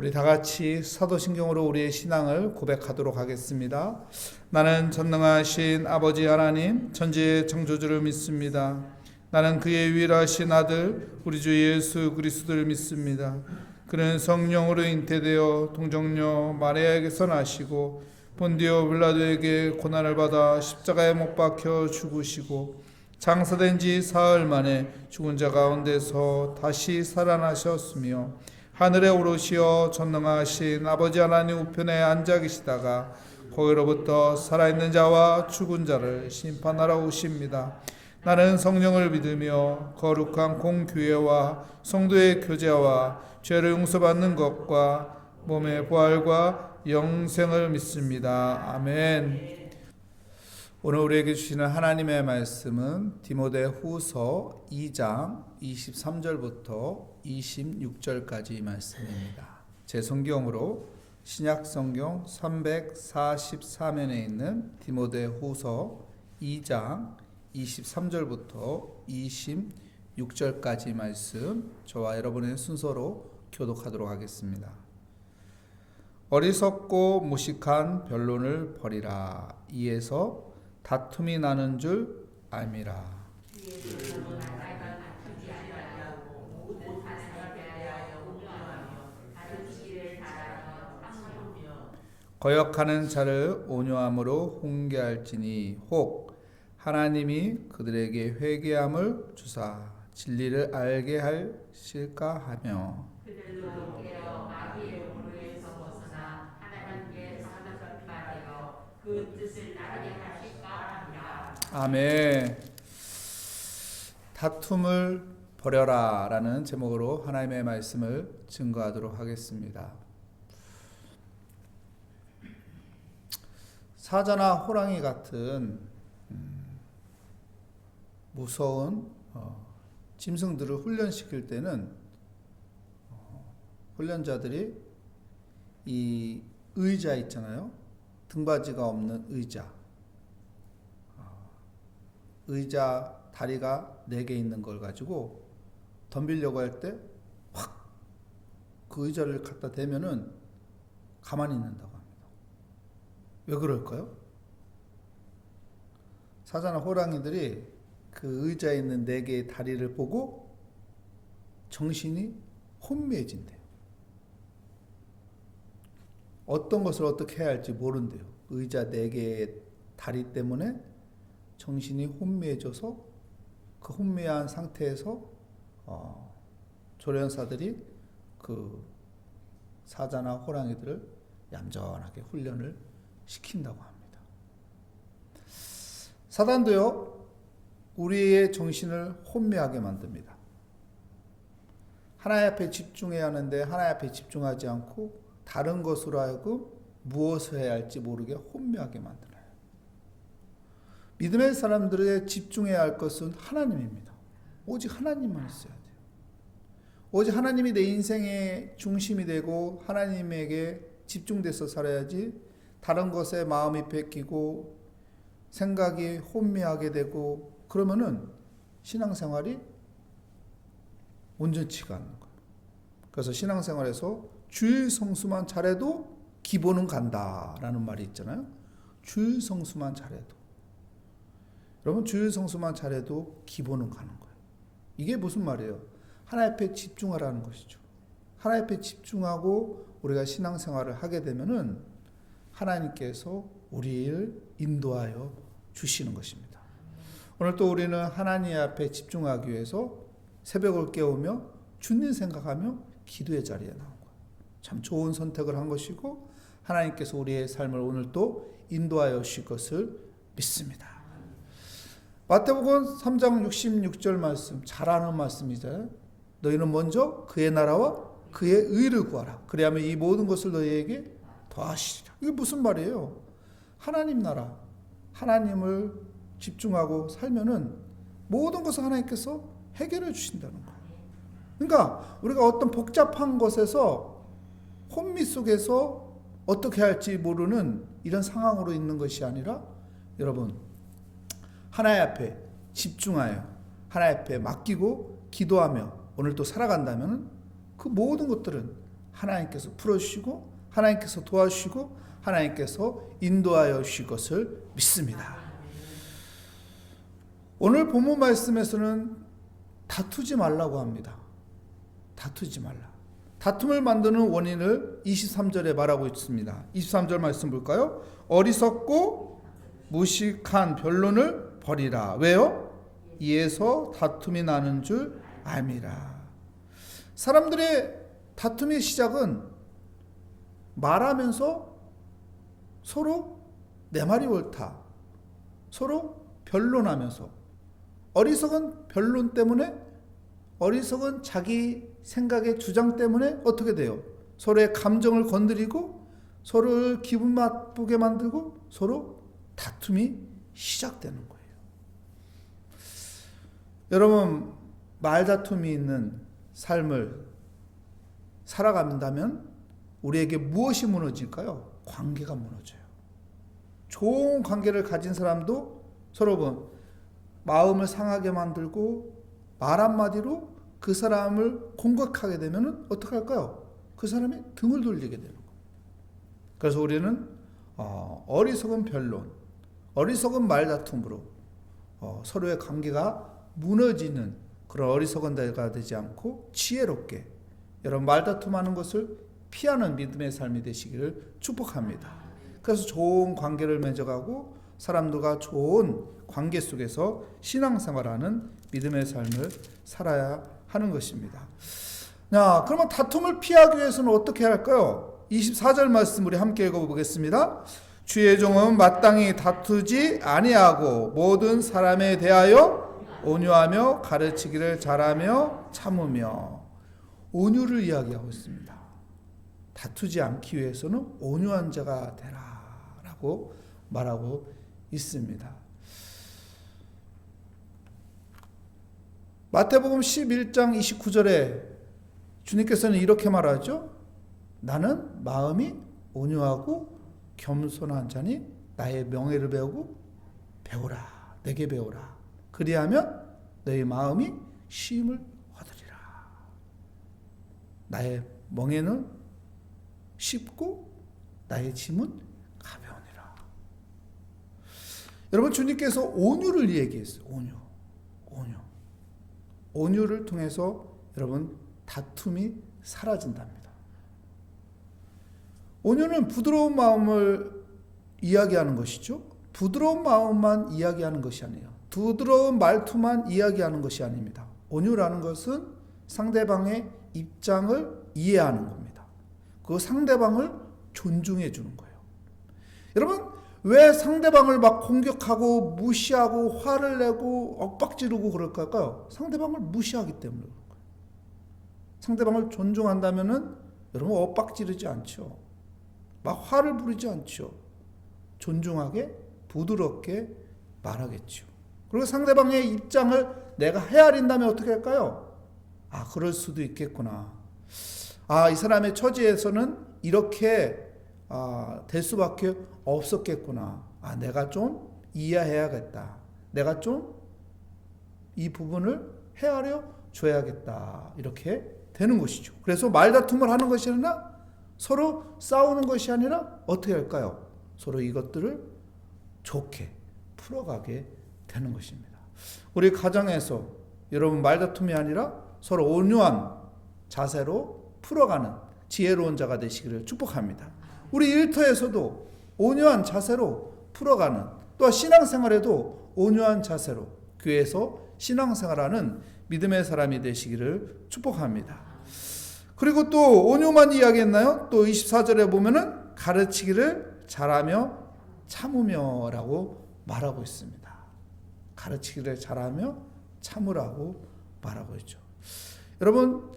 우리 다 같이 사도신경으로 우리의 신앙을 고백하도록 하겠습니다. 나는 전능하신 아버지 하나님 천지의 창조주를 믿습니다. 나는 그의 유일하신 아들 우리 주 예수 그리스도를 믿습니다. 그는 성령으로 잉태되어 동정녀 마리아에게서 나시고 본디오 빌라도에게 고난을 받아 십자가에 못 박혀 죽으시고 장사된 지 사흘 만에 죽은 자 가운데서 다시 살아나셨으며 하늘에 오르시어 전능하신 아버지 하나님 우편에 앉아 계시다가 거기로부터 살아있는 자와 죽은 자를 심판하러 오십니다. 나는 성령을 믿으며 거룩한 공교회와 성도의 교제와 죄를 용서받는 것과 몸의 부활과 영생을 믿습니다. 아멘. 오늘 우리에게 주시는 하나님의 말씀은 디모데후서 2장 23절부터 26절까지 말씀입니다. 제 성경으로 신약성경 343면에 있는 디모데후서 2장 23절부터 26절까지 말씀 저와 여러분의 순서로 교독하도록 하겠습니다. 어리석고 무식한 변론을 버리라. 이에서 다툼이 나는 줄 알미라. 거역하는 자를 온유함으로 훈계할지니 혹 하나님이 그들에게 회개함을 주사 진리를 알게 하실까 하며 그 뜻을 따르게 하실까 하니라. 아멘. 다툼을 버려라 라는 제목으로 하나님의 말씀을 증거하도록 하겠습니다. 사자나 호랑이 같은 무서운 짐승들을 훈련시킬 때는 훈련자들이 이 의자 있잖아요. 등받이가 없는 의자 다리가 4개 있는 걸 가지고 덤비려고 할 때 확 그 의자를 갖다 대면은 가만히 있는다고 합니다. 왜 그럴까요? 사자나 호랑이들이 그 의자에 있는 4개의 다리를 보고 정신이 혼미해진대요. 어떤 것을 어떻게 해야 할지 모른대요. 의자 4개의 다리 때문에 정신이 혼미해져서 그 혼미한 상태에서 조련사들이 그 사자나 호랑이들을 얌전하게 훈련을 시킨다고 합니다. 사단도요, 우리의 정신을 혼미하게 만듭니다. 하나님 앞에 집중해야 하는데 하나님 앞에 집중하지 않고 다른 것으로 하여금 무엇을 해야 할지 모르게 혼미하게 만들어요. 믿음의 사람들의 집중해야 할 것은 하나님입니다. 오직 하나님만 있어야 돼요. 오직 하나님이 내 인생의 중심이 되고 하나님에게 집중돼서 살아야지 다른 것에 마음이 뺏기고 생각이 혼미하게 되고 그러면은 신앙생활이 온전치가 않는 거예요. 그래서 신앙생활에서 주일 성수만 잘해도 기본은 간다라는 말이 있잖아요. 주일 성수만 잘해도. 여러분 주일 성수만 잘해도 기본은 가는 거예요. 이게 무슨 말이에요? 하나님 앞에 집중하라는 것이죠. 하나님 앞에 집중하고 우리가 신앙생활을 하게 되면은 하나님께서 우리를 인도하여 주시는 것입니다. 오늘 또 우리는 하나님 앞에 집중하기 위해서 새벽을 깨우며 주님 생각하며 기도의 자리에 나온 거예요. 참 좋은 선택을 한 것이고 하나님께서 우리의 삶을 오늘 또 인도하여 주실 것을 믿습니다. 마태복음 3장 66절 말씀 잘 아는 말씀이잖아요. 너희는 먼저 그의 나라와 그의 의를 구하라. 그리하면 이 모든 것을 너희에게 더하시리라. 이게 무슨 말이에요? 하나님 나라, 하나님을 집중하고 살면은 모든 것을 하나님께서 해결해 주신다는 거예요. 그러니까 우리가 어떤 복잡한 것에서 혼미 속에서 어떻게 할지 모르는 이런 상황으로 있는 것이 아니라 여러분 하나님 앞에 집중하여 하나님 앞에 맡기고 기도하며 오늘 또 살아간다면 그 모든 것들은 하나님께서 풀어주시고 하나님께서 도와주시고 하나님께서 인도하여 주실 것을 믿습니다. 오늘 본문 말씀에서는 다투지 말라고 합니다. 다투지 말라. 다툼을 만드는 원인을 23절에 말하고 있습니다. 23절 말씀 볼까요? 어리석고 무식한 변론을 버리라. 왜요? 이에서 다툼이 나는 줄 알미라. 사람들의 다툼의 시작은 말하면서 서로 내 말이 옳다, 서로 변론하면서, 어리석은 변론 때문에, 어리석은 자기 생각의 주장 때문에 어떻게 돼요? 서로의 감정을 건드리고 서로를 기분 나쁘게 만들고 서로 다툼이 시작되는 거예요. 여러분, 말다툼이 있는 삶을 살아간다면 우리에게 무엇이 무너질까요? 관계가 무너져요. 좋은 관계를 가진 사람도 서로 마음을 상하게 만들고 말 한마디로 그 사람을 공격하게 되면 어떻게 할까요? 그 사람이 등을 돌리게 되는 거예요. 그래서 우리는 어리석은 변론, 어리석은 말다툼으로 서로의 관계가 무너지는 그런 어리석은 데가 되지 않고 지혜롭게 여러분 말다툼하는 것을 피하는 믿음의 삶이 되시기를 축복합니다. 그래서 좋은 관계를 맺어가고 사람들과 좋은 관계 속에서 신앙생활하는 믿음의 삶을 살아야 하는 것입니다. 자, 그러면 다툼을 피하기 위해서는 어떻게 해야 할까요? 24절 말씀 우리 함께 읽어보겠습니다. 주의 종은 마땅히 다투지 아니하고 모든 사람에 대하여 온유하며 가르치기를 잘하며 참으며. 온유를 이야기하고 있습니다. 다투지 않기 위해서는 온유한 자가 되라 라고 말하고 있습니다. 마태복음 11장 29절에 주님께서는 이렇게 말하죠. 나는 마음이 온유하고 겸손한 자니 나의 명예를 배우라. 내게 배우라. 그리하면 너희 마음이 쉼을 얻으리라. 나의 멍에는 쉽고 나의 짐은 가벼우니라. 여러분, 주님께서 온유를 얘기했어요. 온유를 통해서 여러분 다툼이 사라진답니다. 온유는 부드러운 마음을 이야기하는 것이죠. 부드러운 마음만 이야기하는 것이 아니에요. 부드러운 말투만 이야기하는 것이 아닙니다. 온유라는 것은 상대방의 입장을 이해하는 겁니다. 그 상대방을 존중해 주는 거예요. 여러분, 왜 상대방을 막 공격하고 무시하고 화를 내고 엇박지르고 그럴까요? 상대방을 무시하기 때문에 그런 거예요. 상대방을 존중한다면은 여러분 엇박지르지 않죠. 막 화를 부리지 않죠. 존중하게 부드럽게 말하겠죠. 그리고 상대방의 입장을 내가 헤아린다면 어떻게 할까요? 그럴 수도 있겠구나. 이 사람의 처지에서는 이렇게 될 수밖에 없었겠구나. 내가 좀 이해해야겠다. 내가 좀 이 부분을 헤아려 줘야겠다. 이렇게 되는 것이죠. 그래서 말다툼을 하는 것이 아니라 서로 싸우는 것이 아니라 어떻게 할까요? 서로 이것들을 좋게 풀어가게 되는 것입니다. 우리 가정에서 여러분 말다툼이 아니라 서로 온유한 자세로 풀어가는 지혜로운 자가 되시기를 축복합니다. 우리 일터에서도 온유한 자세로 풀어가는, 또 신앙생활에도 온유한 자세로 교회에서 신앙생활하는 믿음의 사람이 되시기를 축복합니다. 그리고 또 온유만 이야기했나요? 또 24절에 보면은 가르치기를 잘하며 참으며라고 말하고 있습니다. 가르치기를 잘하며 참으라고 말하고 있죠. 여러분,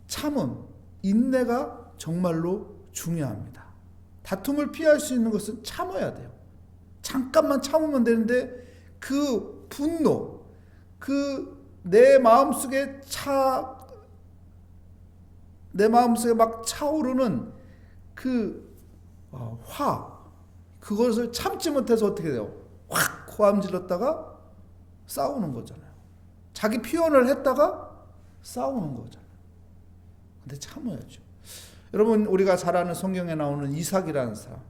참음, 인내가 정말로 중요합니다. 다툼을 피할 수 있는 것은 참아야 돼요. 잠깐만 참으면 되는데 그 분노, 내 마음속에 막 차오르는 그것을 참지 못해서 어떻게 돼요? 확 고함 질렀다가 싸우는 거잖아요. 자기 표현을 했다가 싸우는 거잖아요. 근데 참아야죠. 여러분, 우리가 잘 아는 성경에 나오는 이삭이라는 사람,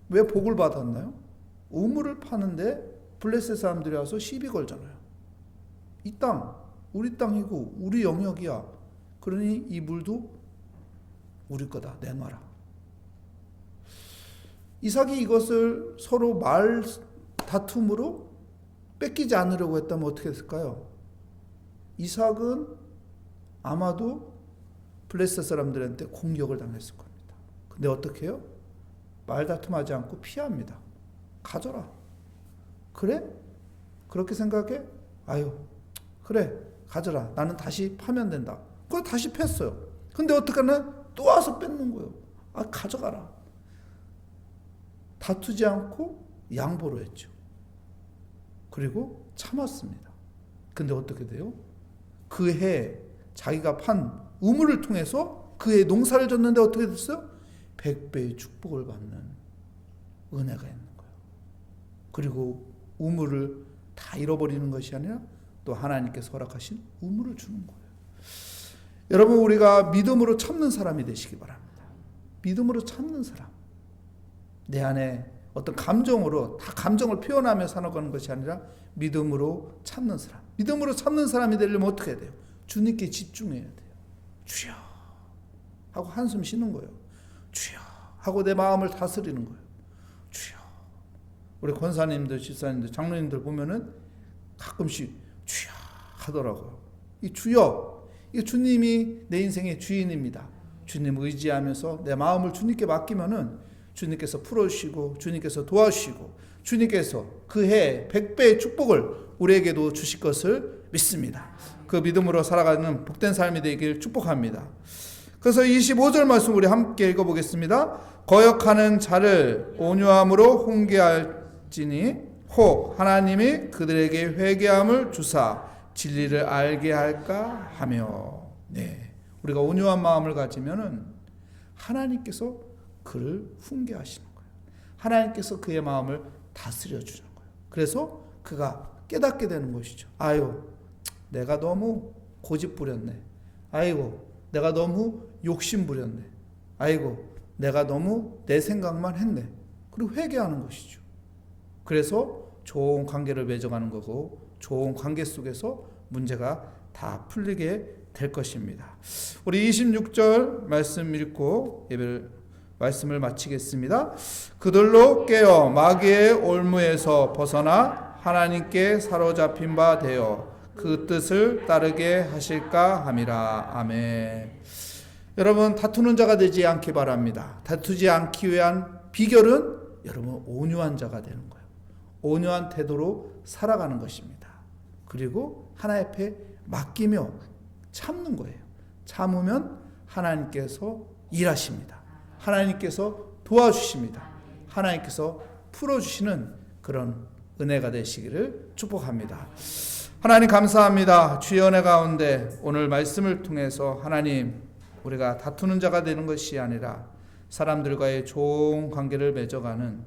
왜 복을 받았나요? 우물을 파는데 블레셋 사람들이 와서 시비 걸잖아요. 이 땅 우리 땅이고 우리 영역이야. 그러니 이 물도 우리 거다, 내놔라. 이삭이 이것을 서로 말 다툼으로 뺏기지 않으려고 했다면 어떻게 됐을까요? 이삭은 아마도 블레셋 사람들한테 공격을 당했을 겁니다. 근데 어떻게 해요? 말다툼하지 않고 피합니다. 가져라. 그래? 그렇게 생각해? 아유, 그래, 가져라. 나는 다시 파면 된다. 그걸 다시 팼어요. 근데 어떡하나? 또 와서 뺏는 거예요. 아, 가져가라. 다투지 않고 양보로 했죠. 그리고 참았습니다. 근데 어떻게 돼요? 그 해 자기가 판 우물을 통해서 그 해 농사를 졌는데 어떻게 됐어요? 100배의 축복을 받는 은혜가 있는 거예요. 그리고 우물을 다 잃어버리는 것이 아니라 또 하나님께서 허락하신 우물을 주는 거예요. 여러분, 우리가 믿음으로 참는 사람이 되시기 바랍니다. 믿음으로 참는 사람. 내 안에 어떤 감정으로 다 감정을 표현하며 살아가는 것이 아니라 믿음으로 참는 사람. 믿음으로 참는 사람이 되려면 어떻게 해야 돼요? 주님께 집중해야 돼요. 주여 하고 한숨 쉬는 거예요. 주여 하고 내 마음을 다스리는 거예요. 주여. 우리 권사님들, 집사님들, 장로님들 보면은 가끔씩 주여 하더라고요. 이 주여, 이 주님이 내 인생의 주인입니다. 주님 의지하면서 내 마음을 주님께 맡기면은 주님께서 풀어주시고 주님께서 도와주시고 주님께서 그 해 100배의 축복을 우리에게도 주실 것을 믿습니다. 그 믿음으로 살아가는 복된 삶이 되길 축복합니다. 그래서 25절 말씀 우리 함께 읽어보겠습니다. 거역하는 자를 온유함으로 훈계할지니 혹 하나님이 그들에게 회개함을 주사 진리를 알게 할까 하며. 네, 우리가 온유한 마음을 가지면은 하나님께서 그를 훈계하시는 거예요. 하나님께서 그의 마음을 다스려 주는 거예요. 그래서 그가 깨닫게 되는 것이죠. 아유, 내가 너무 고집 부렸네. 아이고, 내가 너무 욕심 부렸네. 아이고, 내가 너무 내 생각만 했네. 그리고 회개하는 것이죠. 그래서 좋은 관계를 맺어가는 거고 좋은 관계 속에서 문제가 다 풀리게 될 것입니다. 우리 26절 말씀 읽고 예배를 말씀을 마치겠습니다. 그들로 깨어 마귀의 올무에서 벗어나 하나님께 사로잡힌 바 되어 그 뜻을 따르게 하실까 함이라. 아멘. 여러분, 다투는 자가 되지 않기 바랍니다. 다투지 않기 위한 비결은 여러분 온유한 자가 되는 거예요. 온유한 태도로 살아가는 것입니다. 그리고 하나님 앞에 맡기며 참는 거예요. 참으면 하나님께서 일하십니다. 하나님께서 도와주십니다. 하나님께서 풀어주시는 그런 은혜가 되시기를 축복합니다. 하나님 감사합니다. 주의 은혜 가운데 오늘 말씀을 통해서 하나님, 우리가 다투는 자가 되는 것이 아니라 사람들과의 좋은 관계를 맺어가는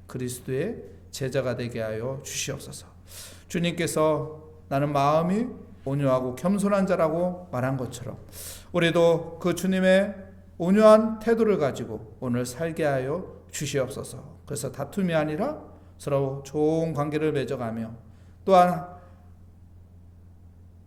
그리스도의 제자가 되게 하여 주시옵소서. 주님께서 나는 마음이 온유하고 겸손한 자라고 말한 것처럼 우리도 그 주님의 온유한 태도를 가지고 오늘 살게 하여 주시옵소서. 그래서 다툼이 아니라 서로 좋은 관계를 맺어가며 또한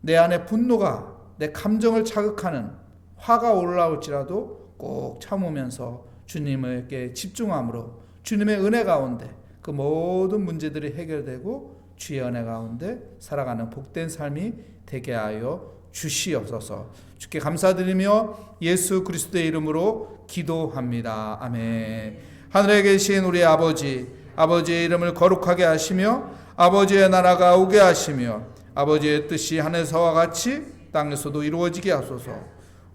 내 안에 분노가 내 감정을 자극하는 화가 올라올지라도 꼭 참으면서 주님에게 집중함으로 주님의 은혜 가운데 그 모든 문제들이 해결되고 주의 은혜 가운데 살아가는 복된 삶이 되게 하여 주시옵소서. 주께 감사드리며 예수 그리스도의 이름으로 기도합니다. 아멘. 하늘에 계신 우리 아버지, 아버지의 이름을 거룩하게 하시며 아버지의 나라가 오게 하시며 아버지의 뜻이 하늘에서와 같이 땅에서도 이루어지게 하소서.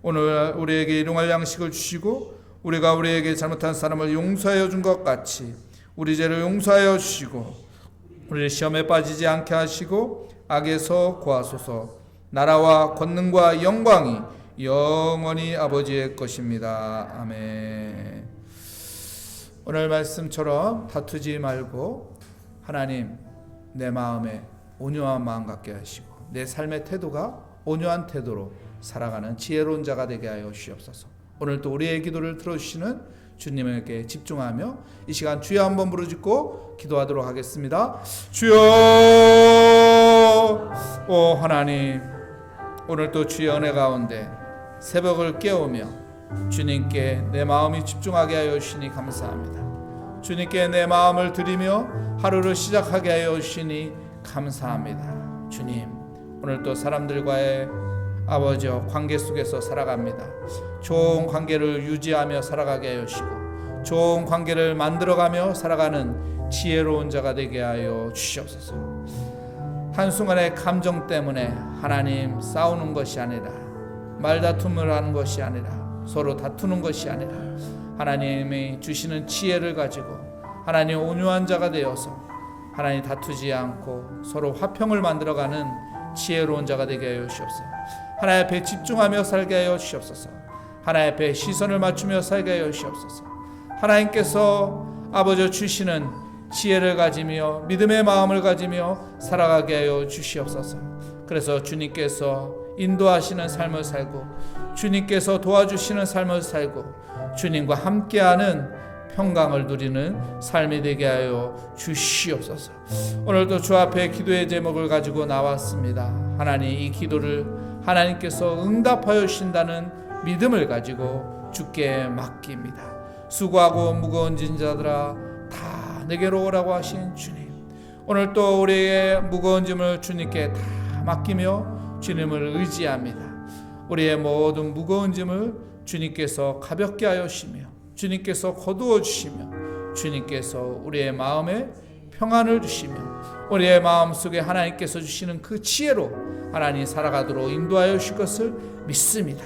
오늘 우리에게 일용할 양식을 주시고 우리가 우리에게 잘못한 사람을 용서하여 준 것 같이 우리 죄를 용서하여 주시고 우리를 시험에 빠지지 않게 하시고 악에서 구하소서. 나라와 권능과 영광이 영원히 아버지의 것입니다. 아멘. 오늘 말씀처럼 다투지 말고 하나님, 내 마음에 온유한 마음 갖게 하시고 내 삶의 태도가 온유한 태도로 살아가는 지혜로운 자가 되게 하여 주시옵소서. 오늘도 우리의 기도를 들어주시는 주님에게 집중하며 이 시간 주여 한번 부르짖고 기도하도록 하겠습니다. 주여, 오 하나님, 오늘도 주의 은혜 가운데 새벽을 깨우며 주님께 내 마음이 집중하게 하여 주시니 감사합니다. 주님께 내 마음을 드리며 하루를 시작하게 하여 주시니 감사합니다. 주님, 오늘도 사람들과의 아버지 관계 속에서 살아갑니다. 좋은 관계를 유지하며 살아가게 하여 주시고 좋은 관계를 만들어가며 살아가는 지혜로운 자가 되게 하여 주시옵소서. 한순간의 감정 때문에 하나님 싸우는 것이 아니라 말다툼을 하는 것이 아니라 서로 다투는 것이 아니라 하나님이 주시는 지혜를 가지고 하나님 온유한 자가 되어서 하나님 다투지 않고 서로 화평을 만들어가는 지혜로운 자가 되게 하여 주시옵소서. 하나님 앞에 집중하며 살게 하여 주시옵소서. 하나님 앞에 시선을 맞추며 살게 하여 주시옵소서. 하나님께서 아버지 주시는 지혜를 가지며 믿음의 마음을 가지며 살아가게 하여 주시옵소서. 그래서 주님께서 인도하시는 삶을 살고 주님께서 도와주시는 삶을 살고 주님과 함께하는 평강을 누리는 삶이 되게 하여 주시옵소서. 오늘도 주 앞에 기도의 제목을 가지고 나왔습니다. 하나님, 이 기도를 하나님께서 응답하여 주신다는 믿음을 가지고 주께 맡깁니다. 수고하고 무거운 짐자들아 다 내게로 오라고 하신 주님, 오늘 또 우리의 무거운 짐을 주님께 다 맡기며 주님을 의지합니다. 우리의 모든 무거운 짐을 주님께서 가볍게 하여 주시며 주님께서 거두어 주시며 주님께서 우리의 마음에 평안을 주시며 우리의 마음속에 하나님께서 주시는 그 지혜로 하나님 살아가도록 인도하여 주실 것을 믿습니다.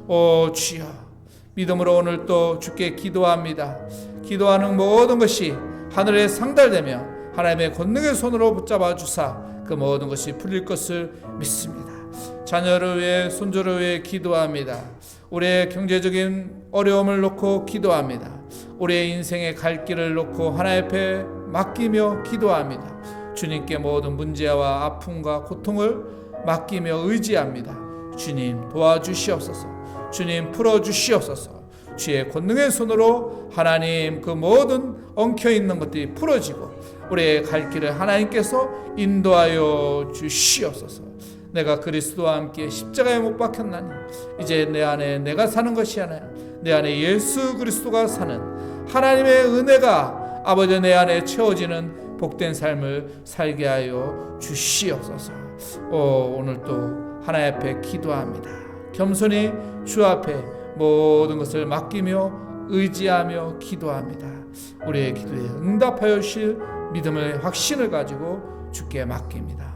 오 주여, 믿음으로 오늘 또 주께 기도합니다. 기도하는 모든 것이 하늘에 상달되며 하나님의 권능의 손으로 붙잡아 주사 그 모든 것이 풀릴 것을 믿습니다. 자녀를 위해 손주를 위해 기도합니다. 우리의 경제적인 어려움을 놓고 기도합니다. 우리의 인생의 갈 길을 놓고 하나님 앞에 맡기며 기도합니다. 주님께 모든 문제와 아픔과 고통을 맡기며 의지합니다. 주님 도와주시옵소서. 주님 풀어주시옵소서. 주의 권능의 손으로 하나님 그 모든 엉켜있는 것들이 풀어지고 우리의 갈 길을 하나님께서 인도하여 주시옵소서. 내가 그리스도와 함께 십자가에 못 박혔나니 이제 내 안에 내가 사는 것이 아니라 내 안에 예수 그리스도가 사는 하나님의 은혜가 아버지 내 안에 채워지는 복된 삶을 살게 하여 주시옵소서. 오늘도 하나님 앞에 기도합니다. 겸손히 주 앞에 모든 것을 맡기며 의지하며 기도합니다. 우리의 기도에 응답하여 주실 믿음의 확신을 가지고 주께 맡깁니다.